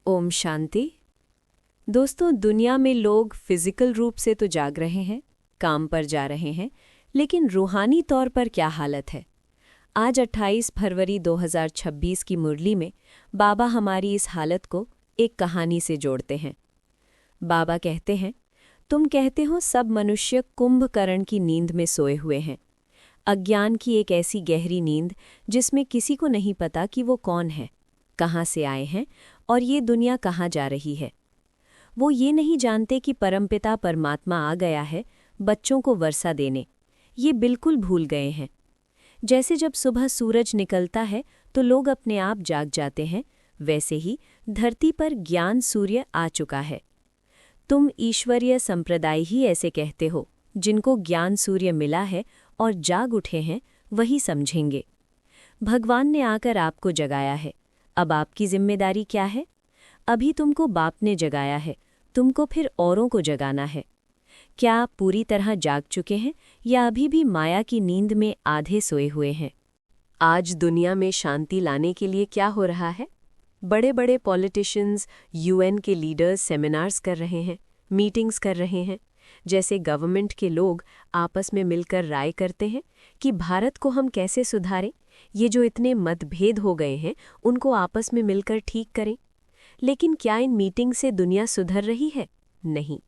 ओम शांति। दोस्तों, दुनिया में लोग फिजिकल रूप से तो जाग रहे हैं, काम पर जा रहे हैं, लेकिन रूहानी तौर पर क्या हालत है? आज 28 फरवरी 2026 की मुरली में बाबा हमारी इस हालत को एक कहानी से जोड़ते हैं। बाबा कहते हैं, तुम कहते हो सब मनुष्य कुंभकर्ण की नींद में सोए हुए हैं, अज्ञान की एक ऐसी गहरी नींद जिसमें किसी को नहीं पता कि वो कौन है, कहाँ से आए हैं और ये दुनिया कहाँ जा रही है। वो ये नहीं जानते कि परमपिता परमात्मा आ गया है बच्चों को वर्षा देने, ये बिल्कुल भूल गए हैं। जैसे जब सुबह सूरज निकलता है तो लोग अपने आप जाग जाते हैं, वैसे ही धरती पर ज्ञान सूर्य आ चुका है। तुम ईश्वरीय संप्रदाय ही ऐसे कहते हो, जिनको ज्ञान सूर्य मिला है और जाग उठे हैं, वही समझेंगे। भगवान ने आकर आपको जगाया है, अब आपकी जिम्मेदारी क्या है? अभी तुमको बाप ने जगाया है, तुमको फिर औरों को जगाना है। क्या आप पूरी तरह जाग चुके हैं या अभी भी माया की नींद में आधे सोए हुए हैं? आज दुनिया में शांति लाने के लिए क्या हो रहा है? बड़े बड़े पॉलिटिशियंस, यूएन के लीडर्स सेमिनार्स कर रहे हैं, मीटिंग्स कर रहे हैं। जैसे गवर्नमेंट के लोग आपस में मिलकर राय करते हैं कि भारत को हम कैसे सुधारें, ये जो इतने मतभेद हो गए हैं उनको आपस में मिलकर ठीक करें। लेकिन क्या इन मीटिंग से दुनिया सुधर रही है? नहीं।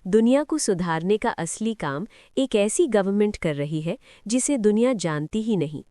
दुनिया को सुधारने का असली काम एक ऐसी गवर्नमेंट कर रही है जिसे दुनिया जानती ही नहीं।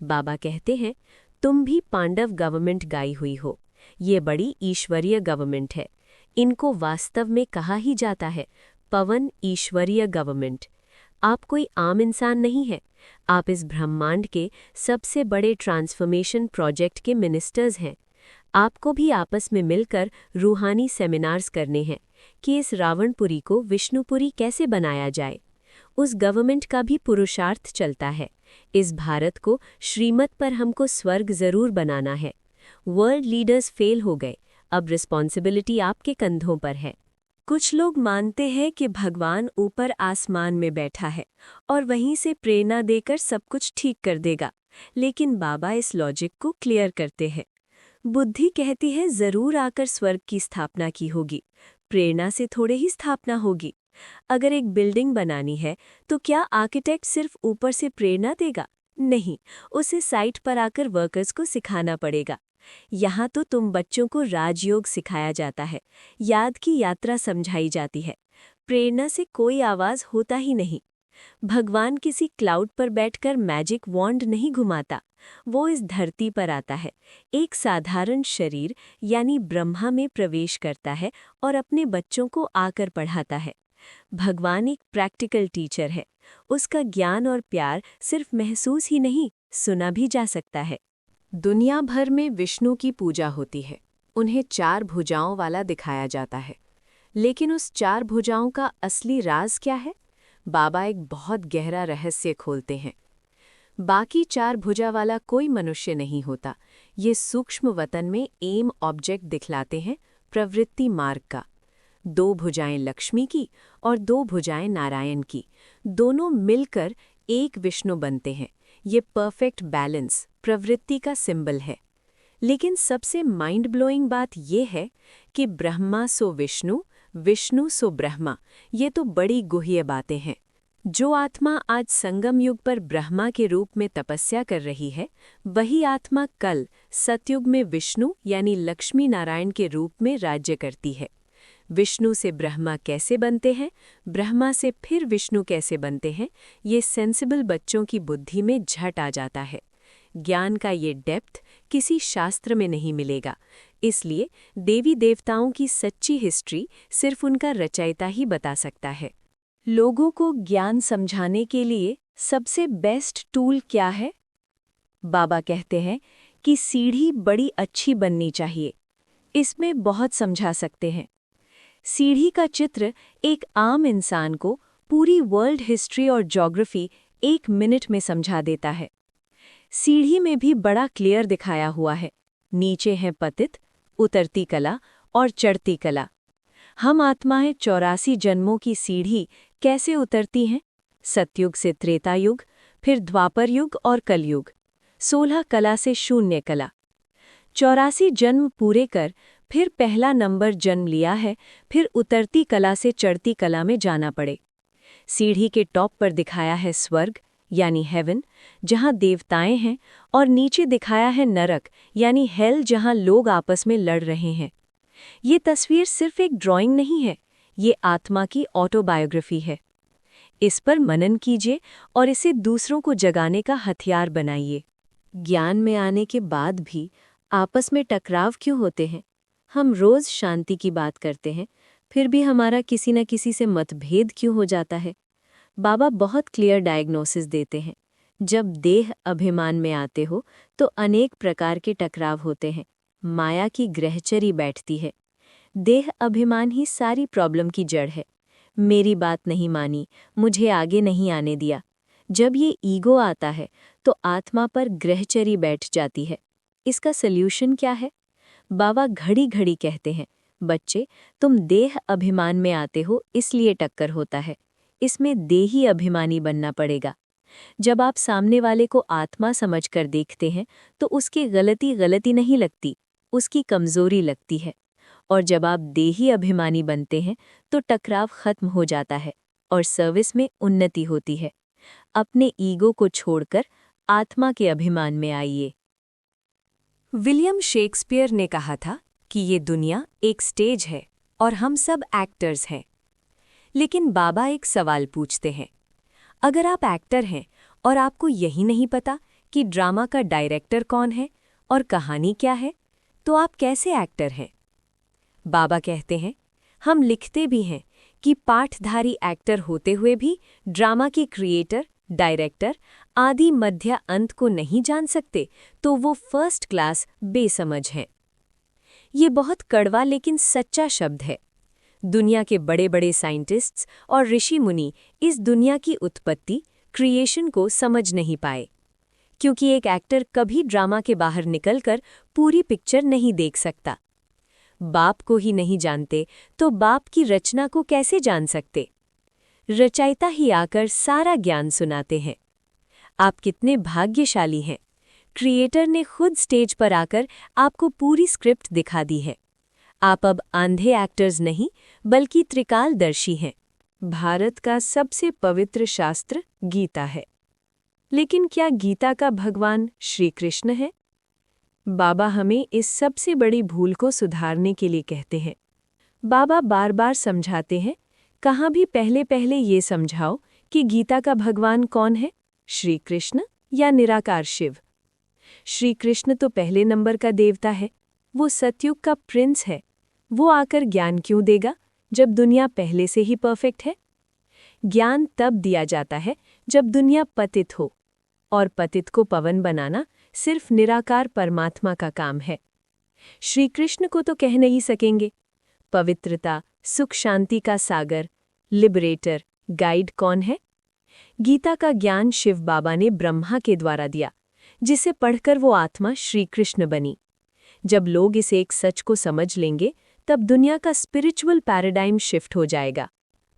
बाबा कहते हैं, तुम भी पांडव गवर्नमेंट गाई हुई हो, ये बड़ी ईश्वरीय गवर्नमेंट है। इनको वास्तव में कहा ही जाता है पवन ईश्वरीय गवर्नमेंट। आप कोई आम इंसान नहीं है, आप इस ब्रह्मांड के सबसे बड़े ट्रांसफॉर्मेशन प्रोजेक्ट के मिनिस्टर्स हैं। आपको भी आपस में मिलकर रूहानी सेमिनार्स करने हैं कि इस रावणपुरी को विष्णुपुरी कैसे बनाया जाए। उस गवर्नमेंट का भी पुरुषार्थ चलता है, इस भारत को श्रीमत पर हमको स्वर्ग जरूर बनाना है। वर्ल्ड लीडर्स फेल हो गए, अब रिस्पॉन्सिबिलिटी आपके कंधों पर है। कुछ लोग मानते हैं कि भगवान ऊपर आसमान में बैठा है और वहीं से प्रेरणा देकर सब कुछ ठीक कर देगा, लेकिन बाबा इस लॉजिक को क्लियर करते हैं। बुद्धि कहती है जरूर आकर स्वर्ग की स्थापना की होगी, प्रेरणा से थोड़े ही स्थापना होगी। अगर एक बिल्डिंग बनानी है तो क्या आर्किटेक्ट सिर्फ ऊपर से प्रेरणा देगा? नहीं, उसे साइट पर आकर वर्कर्स को सिखाना पड़ेगा। यहाँ तो तुम बच्चों को राजयोग सिखाया जाता है, याद की यात्रा समझाई जाती है, प्रेरणा से कोई आवाज होता ही नहीं। भगवान किसी क्लाउड पर बैठकर मैजिक वॉन्ड नहीं घुमाता, वो इस धरती पर आता है, एक साधारण शरीर यानी ब्रह्मा में प्रवेश करता है और अपने बच्चों को आकर पढ़ाता है। भगवान एक प्रैक्टिकल टीचर है, उसका ज्ञान और प्यार सिर्फ महसूस ही नहीं, सुना भी जा सकता है। दुनिया भर में विष्णु की पूजा होती है, उन्हें 4 भुजाओं वाला दिखाया जाता है, लेकिन उस 4 भुजाओं का असली राज क्या है? बाबा एक बहुत गहरा रहस्य खोलते हैं। बाकी 4 भुजा वाला कोई मनुष्य नहीं होता, ये सूक्ष्म वतन में एम ऑब्जेक्ट दिखलाते हैं प्रवृत्ति मार्ग का। 2 भुजाएं लक्ष्मी की और 2 भुजाएं नारायण की, दोनों मिलकर एक विष्णु बनते हैं। ये परफेक्ट बैलेंस प्रवृत्ति का सिंबल है। लेकिन सबसे माइंड ब्लोइंग बात यह है कि ब्रह्मा सो विष्णु, विष्णु सो ब्रह्मा, ये तो बड़ी गुह्य बातें हैं। जो आत्मा आज संगम युग पर ब्रह्मा के रूप में तपस्या कर रही है, वही आत्मा कल सतयुग में विष्णु यानी लक्ष्मी नारायण के रूप में राज्य करती है। विष्णु से ब्रह्मा कैसे बनते हैं, ब्रह्मा से फिर विष्णु कैसे बनते हैं, ये सेंसिबल बच्चों की बुद्धि में झट आ जाता है। ज्ञान का ये डेप्थ किसी शास्त्र में नहीं मिलेगा, इसलिए देवी देवताओं की सच्ची हिस्ट्री सिर्फ उनका रचयिता ही बता सकता है। लोगों को ज्ञान समझाने के लिए सबसे बेस्ट टूल क्या है? बाबा कहते हैं कि सीढ़ी बड़ी अच्छी बननी चाहिए। इसमें बहुत समझा सकते हैं। सीढ़ी का चित्र एक आम इंसान को पूरी वर्ल्ड हिस्ट्री और ज्योग्राफी 1 मिनट में समझा देता है। सीढ़ी में भी बड़ा क्लियर दिखाया हुआ है, नीचे है पतित, उतरती कला और चढ़ती कला। हम आत्माएं 84 जन्मों की सीढ़ी कैसे उतरती हैं? सतयुग से त्रेता युग, फिर द्वापर युग और कलयुग, 16 कला से शून्य कला। 84 जन्म पूरे कर फिर पहला नंबर जन्म लिया है, फिर उतरती कला से चढ़ती कला में जाना पड़े। सीढ़ी के टॉप पर दिखाया है स्वर्ग यानी हेवन, जहां देवताएं हैं, और नीचे दिखाया है नरक यानी हेल, जहां लोग आपस में लड़ रहे हैं। ये तस्वीर सिर्फ एक ड्राइंग नहीं है, ये आत्मा की ऑटोबायोग्राफी है। इस पर मनन कीजिए और इसे दूसरों को जगाने का हथियार बनाइए। ज्ञान में आने के बाद भी आपस में टकराव क्यों होते हैं? हम रोज शांति की बात करते हैं, फिर भी हमारा किसी न किसी से मतभेद क्यों हो जाता है? बाबा बहुत क्लियर डायग्नोसिस देते हैं। जब देह अभिमान में आते हो तो अनेक प्रकार के टकराव होते हैं। माया की ग्रहचरी बैठती है। देह अभिमान ही सारी प्रॉब्लम की जड़ है। मेरी बात नहीं मानी, मुझे आगे नहीं आने दिया। जब ये ईगो आता है तो आत्मा पर ग्रहचरी बैठ जाती है। इसका सल्यूशन क्या है? बाबा घड़ी घड़ी कहते हैं, बच्चे तुम देह अभिमान में आते हो इसलिए टक्कर होता है, इसमें देही अभिमानी बनना पड़ेगा। जब आप सामने वाले को आत्मा समझकर देखते हैं तो उसकी गलती गलती नहीं लगती, उसकी कमजोरी लगती है। और जब आप देही अभिमानी बनते हैं तो टकराव खत्म हो जाता है और सर्विस में उन्नति होती है। अपने ईगो को छोड़कर आत्मा के अभिमान में आइए। विलियम शेक्सपियर ने कहा था कि ये दुनिया एक स्टेज है और हम सब एक्टर्स हैं। लेकिन बाबा एक सवाल पूछते हैं, अगर आप एक्टर हैं और आपको यही नहीं पता कि ड्रामा का डायरेक्टर कौन है और कहानी क्या है, तो आप कैसे एक्टर हैं? बाबा कहते हैं, हम लिखते भी हैं कि पाठधारी एक्टर होते हुए भी ड्रामा के क्रिएटर, डायरेक्टर आदि मध्य अंत को नहीं जान सकते, तो वो फर्स्ट क्लास बेसमझ हैं। ये बहुत कड़वा लेकिन सच्चा शब्द है। दुनिया के बड़े बड़े साइंटिस्ट्स और ऋषि मुनि इस दुनिया की उत्पत्ति, क्रिएशन को समझ नहीं पाए, क्योंकि एक एक्टर कभी ड्रामा के बाहर निकलकर पूरी पिक्चर नहीं देख सकता। बाप को ही नहीं जानते तो बाप की रचना को कैसे जान सकते? रचयिता ही आकर सारा ज्ञान सुनाते हैं। आप कितने भाग्यशाली हैं, क्रिएटर ने खुद स्टेज पर आकर आपको पूरी स्क्रिप्ट दिखा दी है। आप अब आंधे एक्टर्स नहीं बल्कि त्रिकालदर्शी हैं। भारत का सबसे पवित्र शास्त्र गीता है, लेकिन क्या गीता का भगवान श्री कृष्ण है? बाबा हमें इस सबसे बड़ी भूल को सुधारने के लिए कहते हैं। बाबा बार बार समझाते हैं, कहाँ भी पहले पहले ये समझाओ कि गीता का भगवान कौन है, श्री कृष्ण या निराकार शिव। श्री कृष्ण तो पहले नंबर का देवता है, वो सतयुग का प्रिंस है। वो आकर ज्ञान क्यों देगा जब दुनिया पहले से ही परफेक्ट है? ज्ञान तब दिया जाता है जब दुनिया पतित हो, और पतित को पवन बनाना सिर्फ निराकार परमात्मा का काम है। श्री कृष्ण को तो कह नहीं सकेंगे। पवित्रता, सुख शांति का सागर, लिबरेटर, गाइड कौन है? गीता का ज्ञान शिव बाबा ने ब्रह्मा के द्वारा दिया, जिसे पढ़कर वो आत्मा श्री कृष्ण बनी। जब लोग इस एक सच को समझ लेंगे तब दुनिया का स्पिरिचुअल पैराडाइम शिफ्ट हो जाएगा।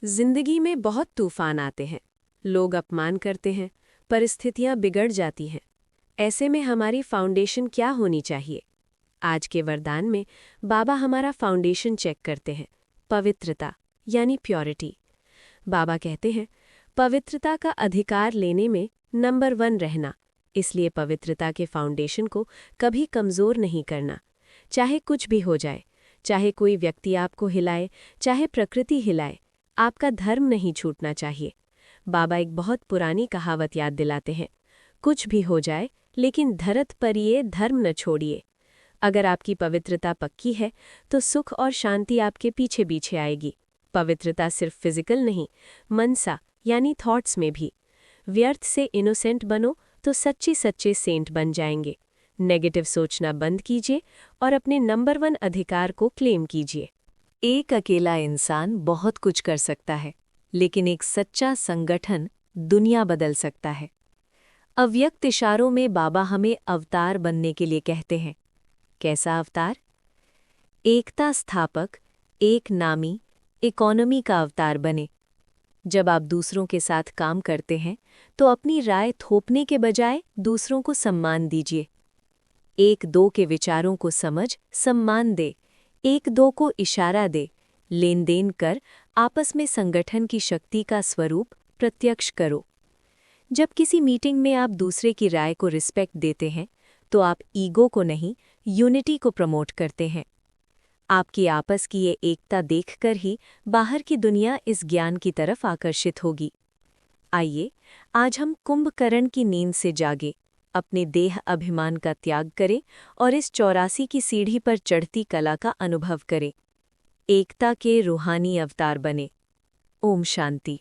जिंदगी में बहुत तूफान आते हैं, लोग अपमान करते हैं, परिस्थितियां बिगड़ जाती हैं। ऐसे में हमारी फाउंडेशन क्या होनी चाहिए? आज के वरदान में बाबा हमारा फाउंडेशन चेक करते हैं, पवित्रता यानी प्योरिटी। बाबा कहते हैं, पवित्रता का अधिकार लेने में नंबर 1 रहना, इसलिए पवित्रता के फाउंडेशन को कभी कमज़ोर नहीं करना। चाहे कुछ भी हो जाए, चाहे कोई व्यक्ति आपको हिलाए, चाहे प्रकृति हिलाए, आपका धर्म नहीं छूटना चाहिए। बाबा एक बहुत पुरानी कहावत याद दिलाते हैं, कुछ भी हो जाए लेकिन धरत परिये धर्म न छोड़िए। अगर आपकी पवित्रता पक्की है तो सुख और शांति आपके पीछे पीछे आएगी। पवित्रता सिर्फ फिजिकल नहीं, मनसा यानी थॉट्स में भी। व्यर्थ से इनोसेंट बनो तो सच्चे सच्चे सेंट बन जाएंगे। नेगेटिव सोचना बंद कीजिए और अपने नंबर 1 अधिकार को क्लेम कीजिए। एक अकेला इंसान बहुत कुछ कर सकता है, लेकिन एक सच्चा संगठन दुनिया बदल सकता है। अव्यक्त इशारों में बाबा हमें अवतार बनने के लिए कहते हैं। कैसा अवतार? एकता स्थापक, एक नामी, इकोनॉमी का अवतार बने। जब आप दूसरों के साथ काम करते हैं तो अपनी राय थोपने के बजाय दूसरों को सम्मान दीजिए। 1-2 के विचारों को समझ सम्मान दे, एक दो को इशारा दे, लेन देन कर, आपस में संगठन की शक्ति का स्वरूप प्रत्यक्ष करो। जब किसी मीटिंग में आप दूसरे की राय को रिस्पेक्ट देते हैं, तो आप ईगो को नहीं, यूनिटी को प्रमोट करते हैं। आपकी आपस की ये एकता देखकर ही बाहर की दुनिया इस ज्ञान की तरफ आकर्षित होगी। आइए, आज हम कुंभकर्ण की नींद से जागे, अपने देह अभिमान का त्याग करें और इस 84 की सीढ़ी पर चढ़ती कला का अनुभव करें। एकता के रूहानी अवतार बने। ओम शांति।